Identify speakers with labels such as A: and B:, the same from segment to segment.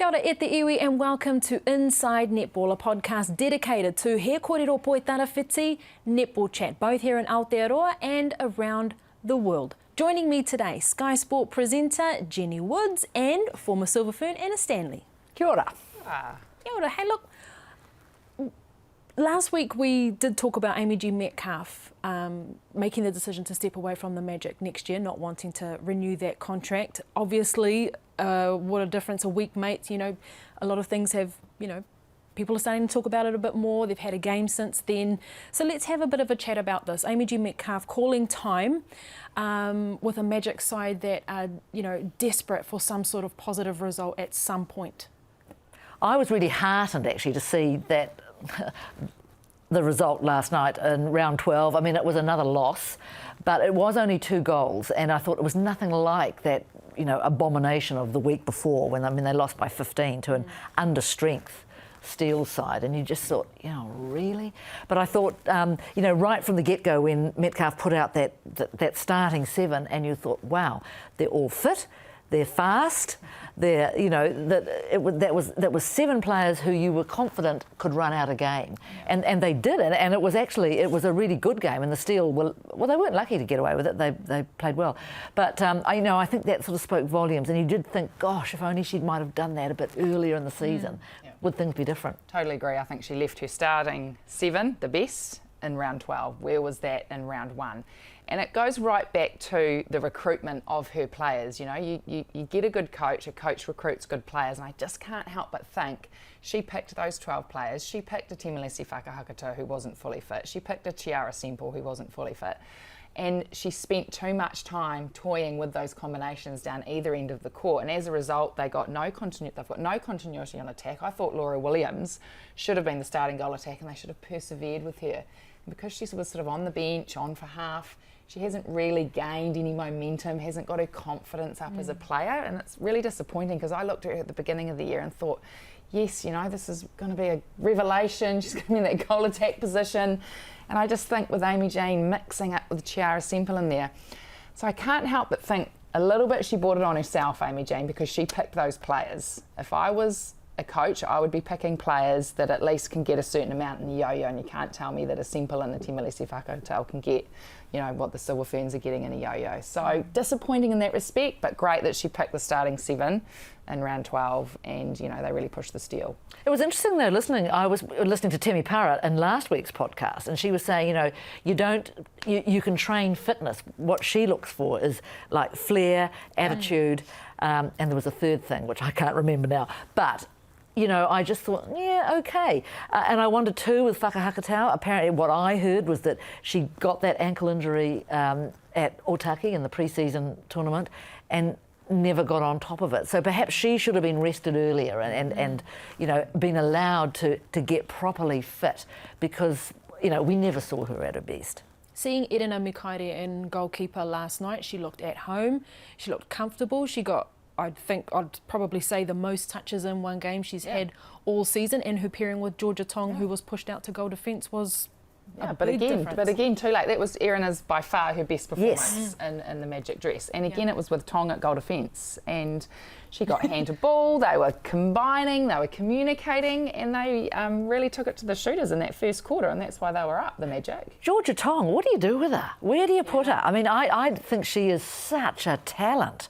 A: Kia ora e te iwi and welcome to Inside Netball, a podcast dedicated to he kōrero poitara whiti netball chat, both here in Aotearoa and around the world. Joining me today, Sky Sport presenter Jenny Woods and former Silver Fern Anna Stanley.
B: Kia ora.
A: Kia ora. Hey, look, last week we did talk about Amy G. Metcalf making the decision to step away from the Magic next year, not wanting to renew that contract. Obviously, what a difference a week makes. You know, a lot of things have, people are starting to talk about it a bit more. They've had a game since then. So let's have a bit of a chat about this. Amy G. Metcalf calling time with a Magic side that are, desperate for some sort of positive result at some point.
B: I was really heartened actually to see that the result last night in round 12. I mean, it was another loss, but it was only 2 goals, and I thought it was nothing like that, abomination of the week before when, they lost by 15 to an under-strength Steel side, and you just thought, really? But I thought, right from the get-go when Metcalf put out that starting 7, and you thought, wow, they're all fit, they're fast, they're, that was 7 players who you were confident could run out a game, and they did it, and it was a really good game, and the Steel they weren't lucky to get away with it. They played well, but I think that sort of spoke volumes, and you did think, gosh, if only she might have done that a bit earlier in the season, would things be different?
C: Totally agree. I think she left her starting 7, the best, in round 12. Where was that in round 1? And it goes right back to the recruitment of her players. You get a good coach, a coach recruits good players, and I just can't help but think she picked those 12 players. She picked a Timelesi Whakahakatua who wasn't fully fit. She picked a Chiara Semple who wasn't fully fit. And she spent too much time toying with those combinations down either end of the court, and as a result they've got no continuity on attack. I thought Laura Williams should have been the starting goal attack, and they should have persevered with her. And because she was sort of on the bench, on for half, she hasn't really gained any momentum, hasn't got her confidence up as a player, and it's really disappointing because I looked at her at the beginning of the year and thought, yes, this is going to be a revelation. She's going to be in that goal attack position. And I just think with Amy Jane mixing up with Chiara Semple in there, so I can't help but think a little bit she brought it on herself, Amy Jane, because she picked those players. If I was a coach, I would be picking players that at least can get a certain amount in the yo-yo, and you can't tell me that a Semple and a Timelesi Whakahakatua can get, what the Silver Ferns are getting in a yo-yo. So disappointing in that respect, but great that she picked the starting 7 in round 12, and they really pushed the Steel.
B: It was interesting though, I was listening to Temi Parrott in last week's podcast, and she was saying, you can train fitness. What she looks for is like flair, attitude, and there was a third thing which I can't remember now, but I just thought, yeah, okay. And I wondered too with Whakahakatua, apparently what I heard was that she got that ankle injury at Otaki in the pre-season tournament and never got on top of it. So perhaps she should have been rested earlier and been allowed to get properly fit, because, we never saw her at her best.
A: Seeing Edina Mikaere in goalkeeper last night, she looked at home, she looked comfortable, she got, I'd probably say, the most touches in one game she's had all season, and her pairing with Georgia Tong, who was pushed out to goal defence, was a big difference.
C: But again, too late. That was Erina's by far her best performance in the Magic dress. And again, it was with Tong at goal defence, and she got hand to ball. They were combining, they were communicating, and they really took it to the shooters in that first quarter, and that's why they were up, the Magic.
B: Georgia Tong, what do you do with her? Where do you put her? I mean, I think she is such a talent.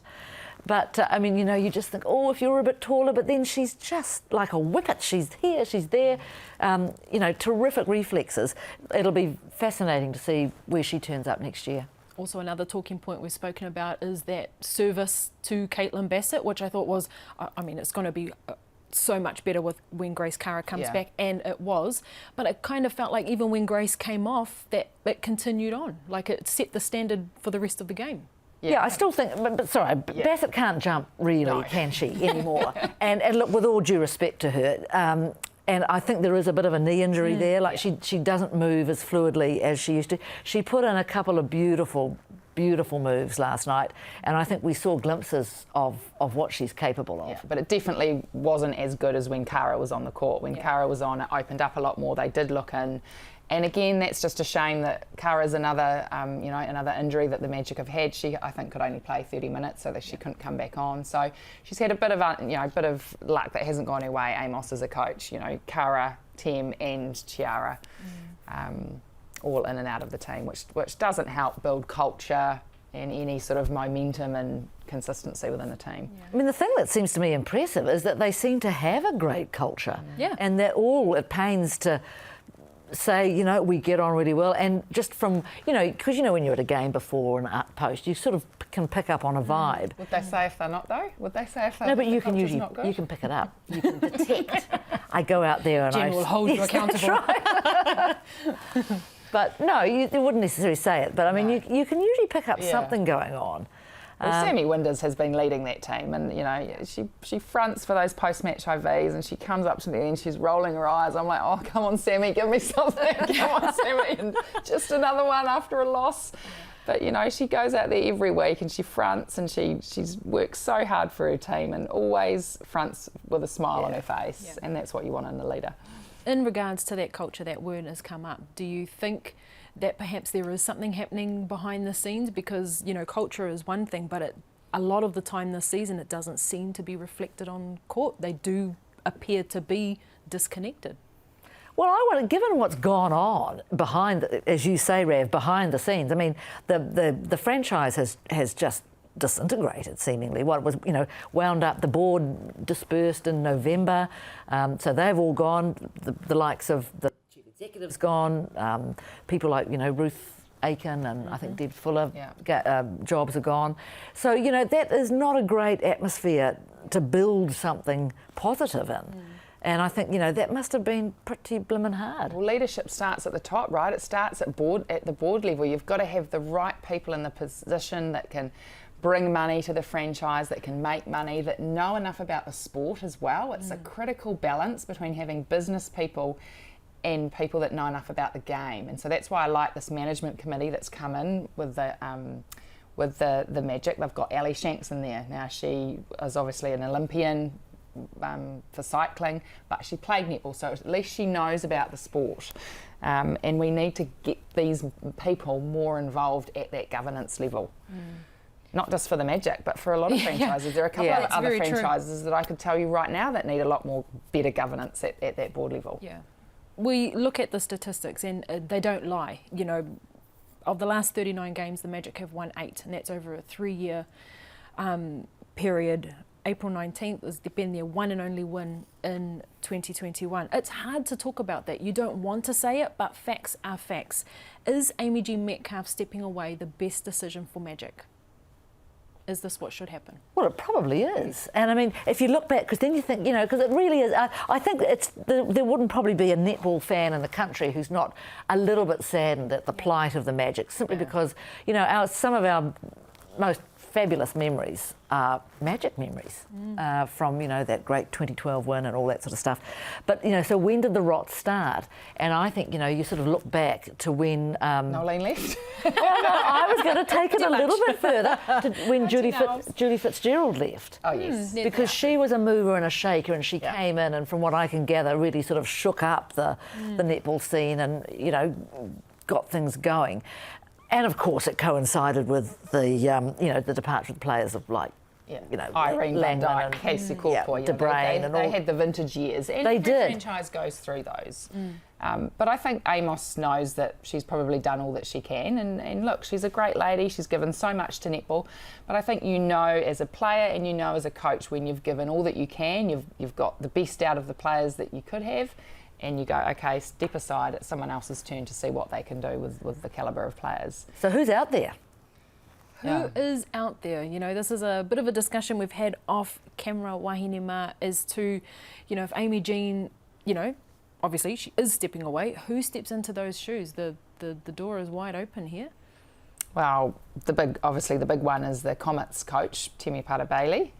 B: But, you just think, if you're a bit taller, but then she's just like a whippet. She's here, she's there, terrific reflexes. It'll be fascinating to see where she turns up next year.
A: Also, another talking point we've spoken about is that service to Caitlin Bassett, which I thought was, it's going to be so much better when Grace Kara comes back, and it was. But it kind of felt like even when Grace came off, that it continued on. Like it set the standard for the rest of the game.
B: Yeah, I still think, but sorry, Bassett can't jump really, can she, anymore? and look, with all due respect to her, and I think there is a bit of a knee injury there. Like she doesn't move as fluidly as she used to. She put in a couple of beautiful moves last night, and I think we saw glimpses of what she's capable of.
C: Yeah, but it definitely wasn't as good as when Kara was on the court. When Kara was on, it opened up a lot more. They did look in. And again, that's just a shame that Kara's another, another injury that the Magic have had. She, I think, could only play 30 minutes, so that she couldn't come back on. So she's had a bit of luck that hasn't gone her way. Amos as a coach, Kara, Tem, and Chiara, all in and out of the team, which doesn't help build culture and any sort of momentum and consistency within the team.
B: Yeah. I mean, the thing that seems to me impressive is that they seem to have a great culture, and they're all at pains to say, we get on really well, and just from, because when you're at a game before an art post, you sort of can pick up on a vibe.
C: Would they say if they're not though? Would they say if they're
B: no? But you
C: the
B: can usually you can pick it up. You can detect. I go out there and
A: Jen will hold you accountable.
B: Right. But no, you wouldn't necessarily say it. But I mean, you can usually pick up something going on.
C: Well, Sammy Winders has been leading that team, and she fronts for those post-match IVs, and she comes up to me and she's rolling her eyes. I'm like, oh, come on, Sammy, give me something. Come on, Sammy, and just another one after a loss. But she goes out there every week and she fronts, and she's works so hard for her team and always fronts with a smile on her face, and that's what you want in a leader.
A: In regards to that culture, that word has come up. Do you think that perhaps there is something happening behind the scenes? Because, culture is one thing, but a lot of the time this season it doesn't seem to be reflected on court. They do appear to be disconnected.
B: Well, given what's gone on behind, as you say, Rav, behind the scenes, I mean, the franchise has just disintegrated seemingly. What was, wound up, the board dispersed in November, so they've all gone. The likes of the chief executive's gone. People like, Ruth Aiken and I think Deb Fuller jobs are gone. So, that is not a great atmosphere to build something positive in. And I think, that must have been pretty blimmin' hard.
C: Well, leadership starts at the top, right? It starts at the board level. You've got to have the right people in the position that can bring money to the franchise, that can make money, that know enough about the sport as well. It's a critical balance between having business people and people that know enough about the game. And so that's why I like this management committee that's come in with the Magic. They've got Ali Shanks in there. Now, she is obviously an Olympian for cycling, but she played netball, so at least she knows about the sport. And we need to get these people more involved at that governance level. Not just for the Magic, but for a lot of franchises. There are a couple of other franchises that I could tell you right now that need a lot more better governance at that board level.
A: Yeah. We look at the statistics and they don't lie. Of the last 39 games, the Magic have won 8, and that's over a 3-year period. April 19th has been their one and only win in 2021. It's hard to talk about that. You don't want to say it, but facts are facts. Is Amy G. Metcalf stepping away the best decision for Magic? Is this what should happen?
B: Well, it probably is. And I mean, if you look back, because then you think, because it really is, I think there wouldn't probably be a netball fan in the country who's not a little bit saddened at the plight of the Magic, simply because, some of our most fabulous memories are Magic memories from, that great 2012 win and all that sort of stuff. But, so when did the rot start? And I think, you sort of look back to when...
C: Nolene left.
B: Well, no, I was going to take it a little bit further to when Julie Fitzgerald left.
C: Oh, yes.
B: Because she was a mover and a shaker, and she came in and, from what I can gather, really sort of shook up the netball scene and, got things going. And of course, it coincided with the the departure of the players of
C: Irene Van Dyke, Casey Corpoy, they had the vintage years, and
B: they did.
C: The franchise goes through those. But I think Amos knows that she's probably done all that she can, and look, she's a great lady. She's given so much to netball. But I think as a player and as a coach, when you've given all that you can, you've got the best out of the players that you could have. And you go, okay, step aside, it's someone else's turn to see what they can do with the calibre of players.
B: So who's out there?
A: Who is out there? This is a bit of a discussion we've had off camera, Wahinema, as to, if Amy Jean, obviously she is stepping away, who steps into those shoes? The door is wide open here.
C: Well, the big one is the Comets coach, Temi Pata-Bailey,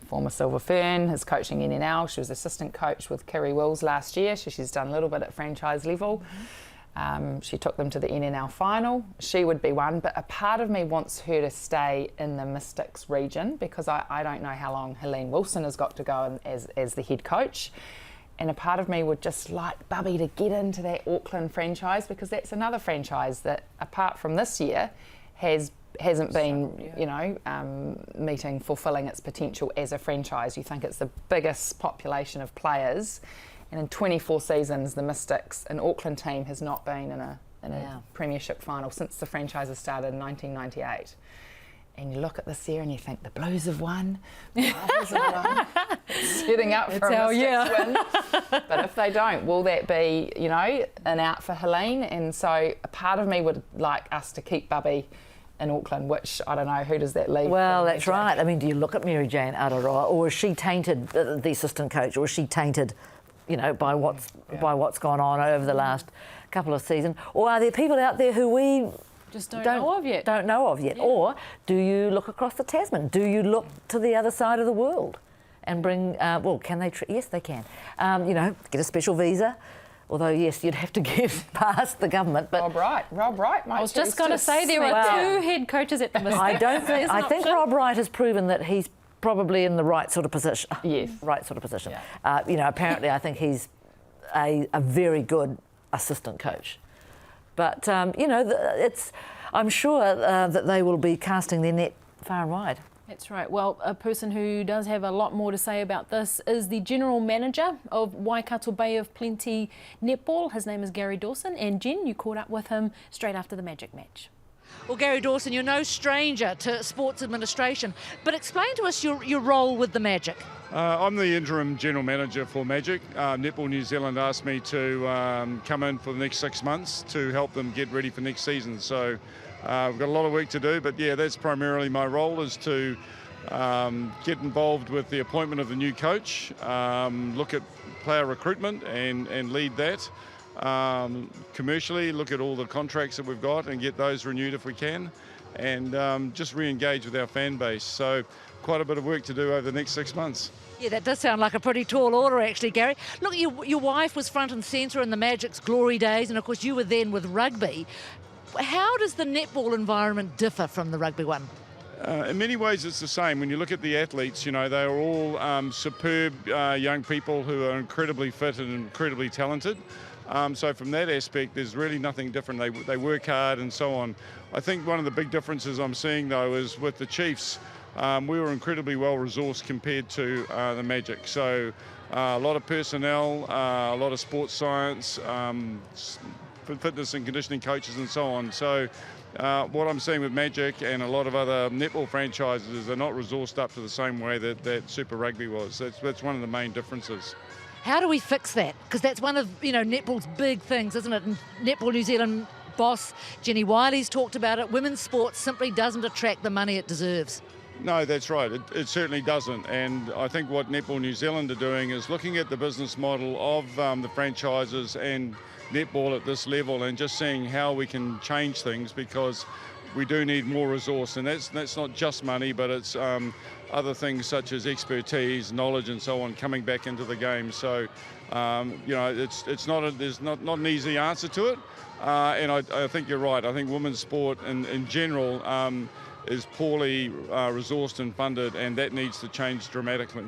C: former Silver Fern, is coaching NNL. She was assistant coach with Kerry Wills last year, so she's done a little bit at franchise level. She took them to the NNL final. She would be one, but a part of me wants her to stay in the Mystics region, because I don't know how long Helene Wilson has got to go as the head coach. And a part of me would just like Bubby to get into that Auckland franchise, because that's another franchise that, apart from this year, hasn't been, you know, fulfilling its potential as a franchise. You think it's the biggest population of players, and in 24 seasons, the Mystics, an Auckland team, has not been in a premiership final since the franchise has started in 1998. And you look at this year and you think the Blues have won, the Tigers have won, setting up for a Mystics win. But if they don't, will that be, you know, an out for Helene? And so a part of me would like us to keep Bubby in Auckland, which I don't know, who does that leave?
B: Well, that's right. I mean, do you look at Mary Jane Aroa, or is she tainted, the assistant coach, or is she tainted, you know, by what's gone on over the last couple of seasons? Or are there people out there who we
A: just don't know of yet?
B: Yeah. Or do you look across the Tasman? Do you look to the other side of the world and bring, well, can they? Yes, they can. You know, get a special visa. Although, yes, you'd have to get past the government. But
C: Rob Wright might.
A: I was just going to say there are 2 head coaches at the Mystics.
B: I think Rob Wright has proven that he's probably in the right sort of position.
C: Yes.
B: Right sort of position.
C: Yeah.
B: You know, apparently I think he's a very good assistant coach. But, you know, I'm sure that they will be casting their net far and wide.
A: That's right. Well, a person who does have a lot more to say about this is the General Manager of Waikato Bay of Plenty Netball. His name is Gary Dawson. And Jen, you caught up with him straight after the Magic match.
D: Well, Gary Dawson, you're no stranger to sports administration, but explain to us your role with the Magic.
E: I'm the interim general manager for Magic. Netball New Zealand asked me to come in for the next 6 months to help them get ready for next season. So we've got a lot of work to do, but yeah, that's primarily my role, is to get involved with the appointment of the new coach, look at player recruitment and lead that. Commercially, look at all the contracts that we've got and get those renewed if we can, and just re-engage with our fan base. So quite a bit of work to do over the next 6 months.
D: Yeah, that does sound like a pretty tall order, actually, Gary. Look, your wife was front and centre in the Magic's glory days, and of course you were then with rugby. How does the netball environment differ from the rugby one?
E: In many ways it's the same. When you look at the athletes, you know, they are all superb young people who are incredibly fit and incredibly talented. So from that aspect, there's really nothing different. They work hard and so on. I think one of the big differences I'm seeing, though, is with the Chiefs, we were incredibly well resourced compared to the Magic. So a lot of personnel, a lot of sports science, fitness and conditioning coaches and so on. So what I'm seeing with Magic and a lot of other netball franchises is they're not resourced up to the same way that Super Rugby was. That's one of the main differences.
D: How do we fix that? Because that's one of, you know, netball's big things, isn't it? And Netball New Zealand boss Jenny Wiley's talked about it. Women's sports simply doesn't attract the money it deserves.
E: No, that's right. It certainly doesn't. And I think what Netball New Zealand are doing is looking at the business model of the franchises and netball at this level and just seeing how we can change things, because we do need more resource. And that's not just money, but it's other things such as expertise, knowledge and so on coming back into the game. So, you know, there's not an easy answer to it. And I think you're right. I think women's sport in general is poorly resourced and funded, and that needs to change dramatically.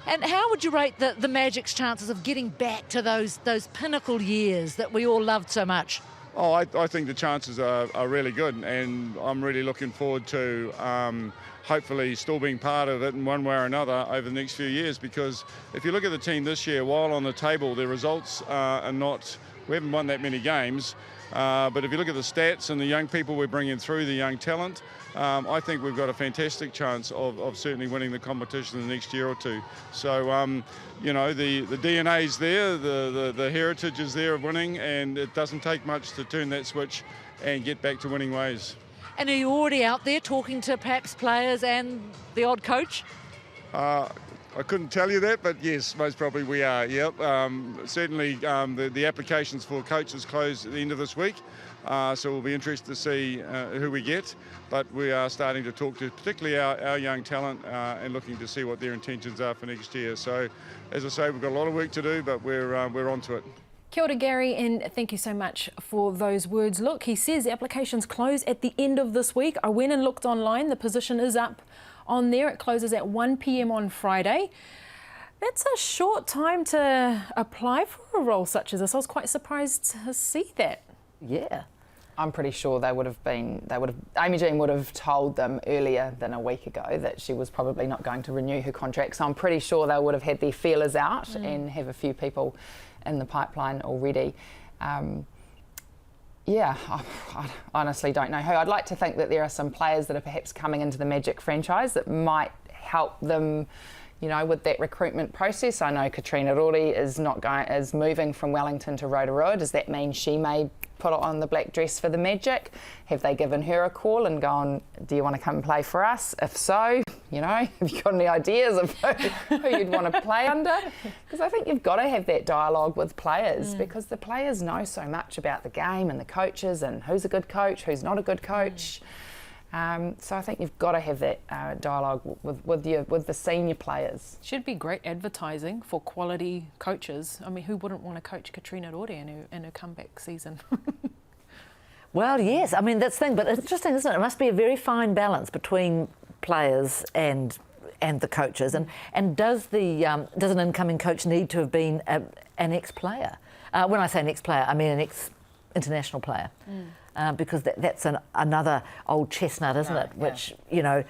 D: And how would you rate the Magic's chances of getting back to those pinnacle years that we all loved so much?
E: Oh, I think the chances are really good, and I'm really looking forward to hopefully still being part of it in one way or another over the next few years, because if you look at the team this year, while on the table their results are not, we haven't won that many games, but if you look at the stats and the young people we're bringing through, the young talent, I think we've got a fantastic chance of certainly winning the competition in the next year or two. So, you know, the DNA's there, the heritage is there of winning, and it doesn't take much to turn that switch and get back to winning ways.
D: And are you already out there talking to perhaps players and the odd coach?
E: I couldn't tell you that, but yes, most probably we are, yep. Certainly the applications for coaches close at the end of this week, so we'll be interested to see who we get, but we are starting to talk to particularly our young talent and looking to see what their intentions are for next year. So, as I say, we've got a lot of work to do, but we're onto it.
A: Kia ora, Gary, and thank you so much for those words. Look, he says applications close at the end of this week. I went and looked online. The position is up on there. It closes at 1 p.m. on Friday. That's a short time to apply for a role such as this. I was quite surprised to see that.
B: Yeah.
C: I'm pretty sure Amy Jean would have told them earlier than a week ago that she was probably not going to renew her contract. So I'm pretty sure they would have had their feelers out and have a few people in the pipeline already. Yeah, I honestly don't know who. I'd like to think that there are some players that are perhaps coming into the Magic franchise that might help them, you know, with that recruitment process. I know Katrina Rore is moving from Wellington to Rotorua. Does that mean she may put on the black dress for the Magic? Have they given her a call and gone, do you want to come and play for us? If so, you know, have you got any ideas of who you'd want to play under? Because I think you've got to have that dialogue with players because the players know so much about the game and the coaches and who's a good coach, who's not a good coach. So I think you've got to have that dialogue with the senior players.
A: Should be great advertising for quality coaches. I mean, who wouldn't want to coach Katrina Rore in her comeback season?
B: Well, yes. I mean, that's the thing. But it's interesting, isn't it? It must be a very fine balance between players and the coaches. And does an incoming coach need to have been an ex-player? When I say an ex-player, I mean an ex-international player. Because that's another old chestnut, isn't it?
C: Yeah.
B: Which, you know...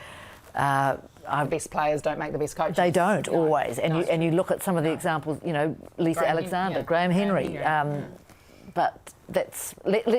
C: the best players don't make the best coaches.
B: They don't always. And you look at some of the examples, you know, Lisa Alexander, Graham Henry. But let's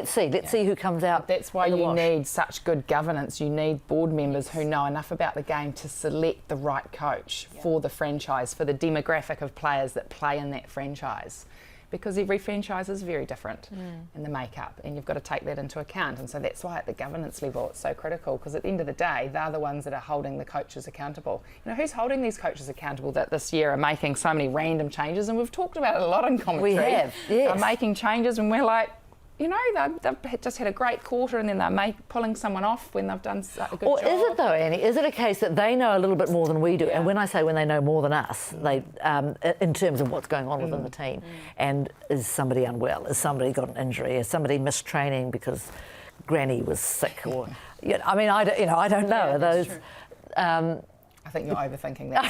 B: see who comes out.
C: That's why you need such good governance. You need board members who know enough about the game to select the right coach for the franchise, for the demographic of players that play in that franchise. Because every franchise is very different in the makeup, and you've got to take that into account. And so that's why at the governance level it's so critical, because at the end of the day, they're the ones that are holding the coaches accountable. You know, who's holding these coaches accountable that this year are making so many random changes? And we've talked about it a lot in commentary.
B: We have, yes.
C: They're making changes and we're like, you know, they've just had a great quarter and then they're pulling someone off when they've done a good job.
B: Or is it though, Annie? Is it a case that they know a little bit more than we do? And when I say when they know more than us, they in terms of what's going on within the team, and is somebody unwell? Has somebody got an injury? Has somebody missed training because Granny was sick? Or I mean, I don't know.
C: Yeah,
B: those.
C: I think you're overthinking that.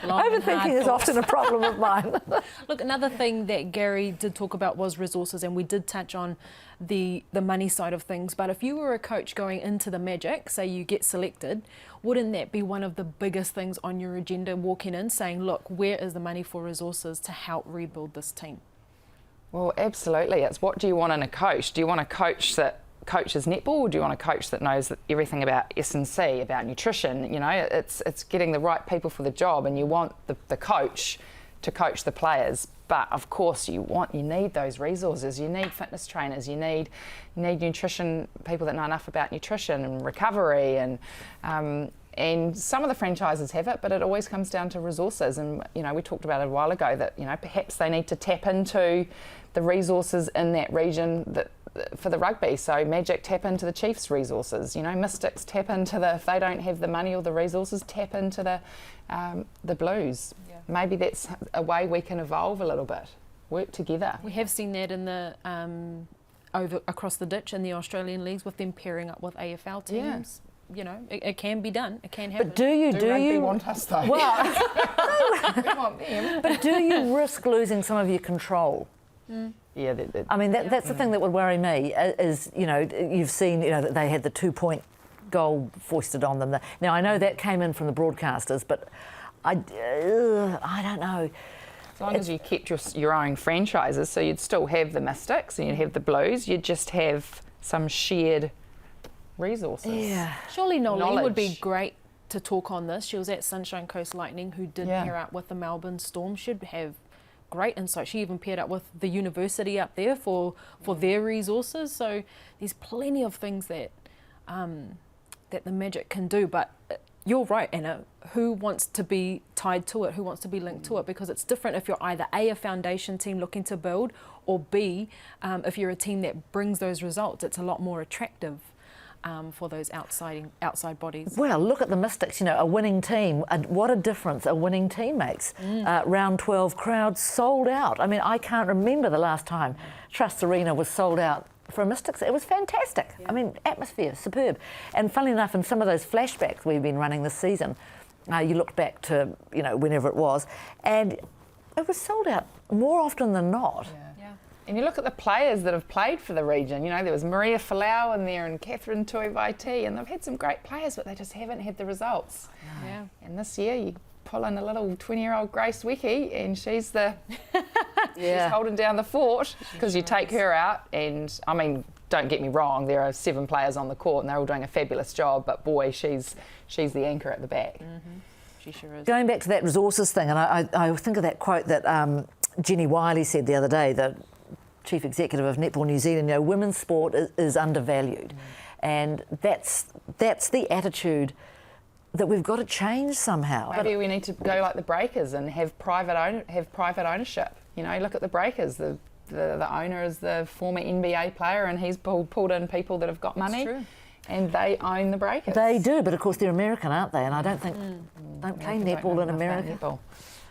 B: Overthinking is often a problem of mine.
A: Look, another thing that Gary did talk about was resources, and we did touch on the money side of things. But if you were a coach going into the Magic, say you get selected, wouldn't that be one of the biggest things on your agenda walking in, saying, look, where is the money for resources to help rebuild this team?
C: Well, absolutely. It's what do you want in a coach? Do you want a coach that coaches netball, or do you want a coach that knows everything about S&C, about nutrition? You know, it's getting the right people for the job, and you want the coach to coach the players. But of course you need those resources. You need fitness trainers, you need nutrition people that know enough about nutrition and recovery, and some of the franchises have it, but it always comes down to resources. And you know, we talked about it a while ago that, you know, perhaps they need to tap into the resources in that region for the rugby. So Magic tap into the Chiefs' resources. You know, Mystics tap into if they don't have the money or the resources, tap into the Blues. Yeah. Maybe that's a way we can evolve a little bit, work together.
A: We have seen that in the across the ditch in the Australian leagues, with them pairing up with AFL teams. Yeah. You know, it can be done. It can happen.
B: But do you
C: want us though?
B: Well,
C: we want them.
B: but do you risk losing some of your control?
C: Yeah,
B: I mean, that's the thing that would worry me, is, you know, you've seen, you know, that they had the 2-point goal foisted on them. Now, I know that came in from the broadcasters, but I don't know.
C: As long as you kept your own franchises, so you'd still have the Mystics and you'd have the Blues, you'd just have some shared resources.
B: Yeah.
A: Surely Nolene would be great to talk on this. She was at Sunshine Coast Lightning, who did pair up with the Melbourne Storm. Should have great insight. She even paired up with the university up there for their resources. So there's plenty of things that that the Magic can do. But you're right, Anna. Who wants to be tied to it? Who wants to be linked to it? Because it's different if you're either a foundation team looking to build, or B, if you're a team that brings those results. It's a lot more attractive for those outside bodies.
B: Well, look at the Mystics, you know, a winning team. What a difference a winning team makes. Round 12 crowds sold out. I mean, I can't remember the last time Trust Arena was sold out for a Mystics. It was fantastic. I mean, atmosphere, superb. And funnily enough, in some of those flashbacks we've been running this season, You looked back to, whenever it was, and it was sold out more often than not.
C: Yeah. And you look at the players that have played for the region. There was Maria Falau in there and Catherine Tuivaiti, and they've had some great players, but they just haven't had the results.
A: No. Yeah.
C: And this year, you pull in a little 20-year-old Grace Wickie, and she's she's holding down the fort, because you take her out, and I mean, don't get me wrong, there are 7 players on the court, and they're all doing a fabulous job. But boy, she's the anchor at the back.
A: Mm-hmm. She sure is.
B: Going back to that resources thing, and I think of that quote that Jenny Wiley said the other day, the Chief Executive of Netball New Zealand, women's sport is undervalued. And that's the attitude that we've got to change somehow.
C: Maybe we need to go like the Breakers and have private ownership. Look at the Breakers. The owner is the former NBA player, and he's pulled in people that have got money.
A: That's true.
C: And they own the Breakers.
B: They do, but of course they're American, aren't they? And I don't think don't play netball in America.
C: Netball.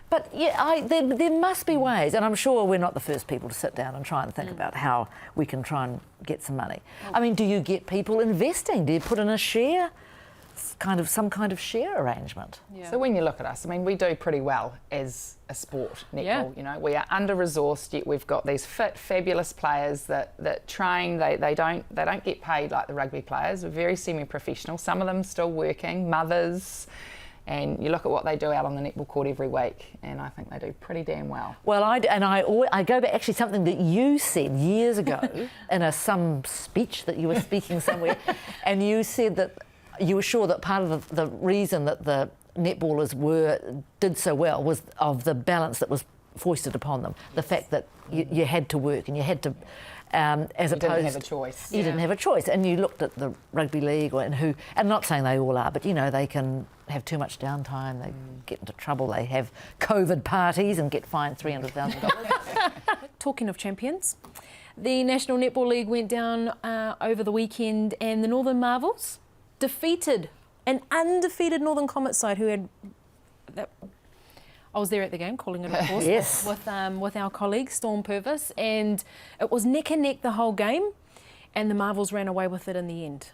B: But there must be ways, and I'm sure we're not the first people to sit down and try and think about how we can try and get some money. I mean, do you get people investing? Do you put in a share, some kind of share arrangement?
A: Yeah.
C: So when you look at us, I mean, we do pretty well as a sport, netball.
A: Yeah.
C: We are under-resourced, yet we've got these fit, fabulous players that train. They don't get paid like the rugby players. We're very semi-professional. Some of them still working, mothers. And you look at what they do out on the netball court every week, and I think they do pretty damn well.
B: Well, I go back actually something that you said years ago in some speech that you were speaking somewhere, and you said that you were sure that part of the reason that the netballers did so well was of the balance that was foisted upon them. The fact that you had to work and you had to, as opposed,
C: didn't have a choice.
B: You didn't have a choice, and you looked at the rugby league and I'm not saying they all are, but they can have too much downtime. They get into trouble. They have COVID parties and get fined $300,000.
A: Talking of champions, the National Netball League went down over the weekend, and the Northern Marvels defeated an undefeated Northern Comet side who had. I was there at the game, calling it, of course,
B: yes.
A: with our colleague Storm Purvis, and it was neck and neck the whole game, and the Marvels ran away with it in the end.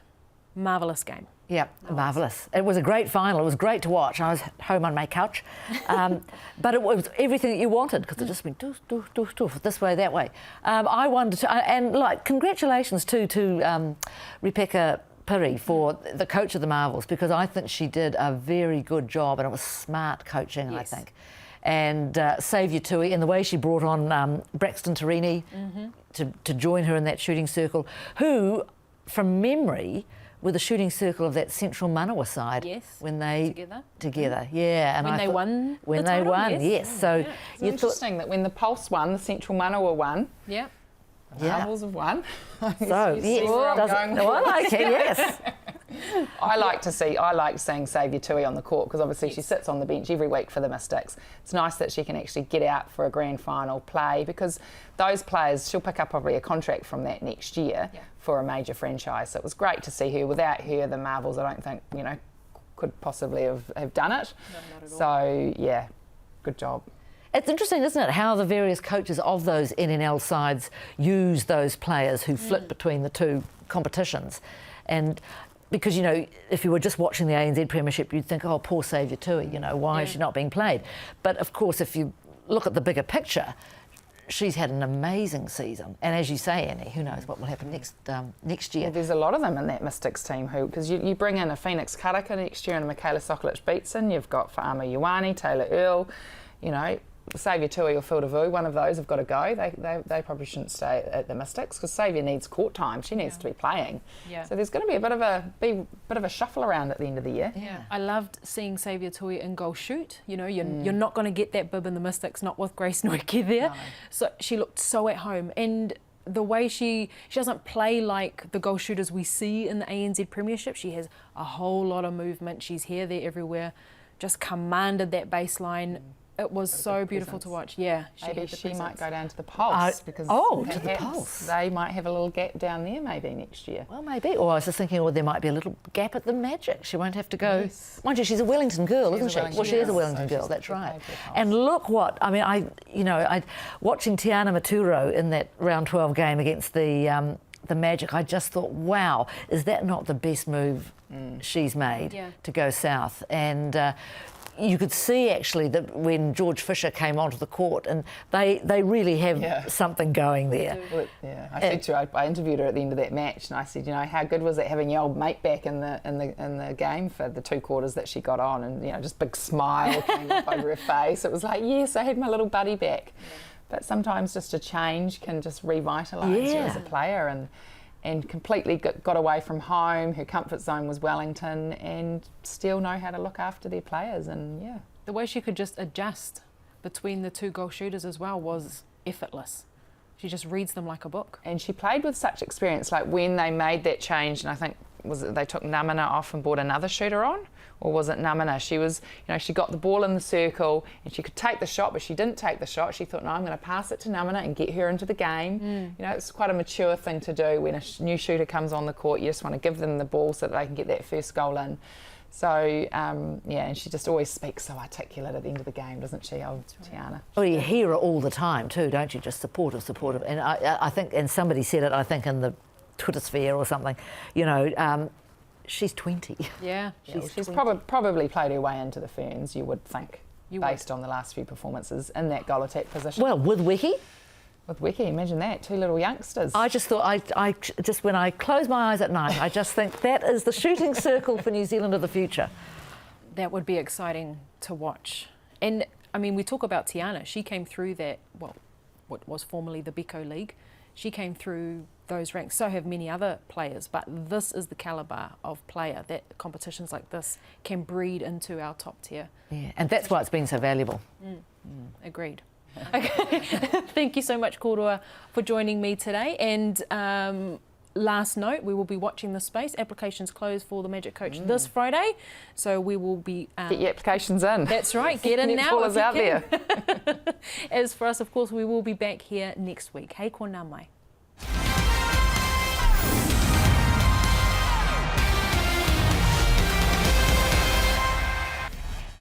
A: Marvellous game.
B: Yeah, marvellous. It was a great final. It was great to watch. I was home on my couch, but it was everything that you wanted, because it just went doof, doof, doof, doof, this way, that way. I wanted to, and congratulations to Rebecca Piri for the coach of the Marvels, because I think she did a very good job, and it was smart coaching, yes. I think. And Saviour Tui, and the way she brought on Braxton Tarini to join her in that shooting circle, who, from memory, were the shooting circle of that Central Manawa side.
A: Yes.
B: When they together,
A: yeah.
B: And
A: when they won.
B: When they won, yes. So
C: yeah. It's interesting that when the Pulse won, the Central Manawa won.
A: Yeah.
C: The Marvels have won.
B: So yes, I like it. Yes.
C: I like seeing Saviour Tui on the court, because obviously she sits on the bench every week for the Mystics. It's nice that she can actually get out for a grand final play, because those players, she'll pick up probably a contract from that next year for a major franchise. So it was great to see her. Without her, the Marvels, I don't think, could possibly have done it.
A: No, not at all.
C: So, yeah, good job.
B: It's interesting, isn't it, how the various coaches of those NNL sides use those players who flit between the two competitions. And because, if you were just watching the ANZ Premiership, you'd think, oh, poor Saviour Tui, why is she not being played? But, of course, if you look at the bigger picture, she's had an amazing season. And as you say, Annie, who knows what will happen next year.
C: Well, there's a lot of them in that Mystics team because you bring in a Phoenix Karaka next year and a Michaela Sokolich-Beatson. You've got Fa'ama Ioane, Taylor Earl, Saviour Tui or Phil DeVue, one of those have got to go. They probably shouldn't stay at the Mystics, because Saviour needs court time. She needs to be playing. Yeah. So there's going to be a bit of a shuffle around at the end of the year.
A: Yeah. I loved seeing Saviour Tui in goal shoot. You're not going to get that bib in the Mystics, not with Grace Noike there. No. So she looked so at home, and the way she doesn't play like the goal shooters we see in the ANZ Premiership. She has a whole lot of movement. She's here, there, everywhere. Just commanded that baseline. It was so beautiful to watch. Yeah,
C: she might go down to the Pulse, because
B: to the Pulse.
C: They might have a little gap down there maybe next year.
B: Well, maybe. Or I was just thinking, there might be a little gap at the Magic. She won't have to go. Yes. Mind you, she's a Wellington girl, isn't she? Well, she is a Wellington girl. That's right. And look what watching Tiana Maturo in that round 12 game against the the Magic, I just thought, wow, is that not the best move she's made to go south? And you could see actually that when George Fisher came onto the court, and they really have something going there.
C: Well, I said to her, I interviewed her at the end of that match, and I said, how good was it having your old mate back in the game for the 2 quarters that she got on, and just big smile came up over her face. It was like, yes, I had my little buddy back. But sometimes just a change can just revitalise you as a player, and completely got away from home. Her comfort zone was Wellington, and still know how to look after their players. And
A: the way she could just adjust between the 2 goal shooters as well was effortless. She just reads them like a book.
C: And she played with such experience. Like when they made that change, and I think they took Namina off and brought another shooter on, or was it Namina? She was, she got the ball in the circle and she could take the shot, but she didn't take the shot. She thought, no, I'm going to pass it to Namina and get her into the game. It's quite a mature thing to do when a new shooter comes on the court. You just want to give them the ball so that they can get that first goal in. So, and she just always speaks so articulate at the end of the game, doesn't she, old Tiana?
B: Well, you hear her all the time too, don't you? Just supportive. And I think, and somebody said it, I think in the Twitter sphere or something, she's 20.
A: Yeah.
C: She's probably played her way into the Ferns, you would think, based on the last few performances in that goal attack position.
B: Well, with Wiki.
C: With Wiki, imagine that, 2 little youngsters.
B: I just thought, I just when I close my eyes at night, I just think that is the shooting circle for New Zealand of the future.
A: That would be exciting to watch. And, I mean, we talk about Tiana. She came through that, what was formerly the Beko League. She came through those ranks. So have many other players. But this is the calibre of player that competitions like this can breed into our top tier.
B: Yeah, and that's why it's been so valuable.
A: Agreed. Okay. Thank you so much, Korua, for joining me today. And last note, we will be watching the space. Applications close for the Magic Coach this Friday. So we will be...
C: get your applications in.
A: That's right. Get in now.
C: Netballers out there.
A: As for us, of course, we will be back here next week. Hei ko nā mai.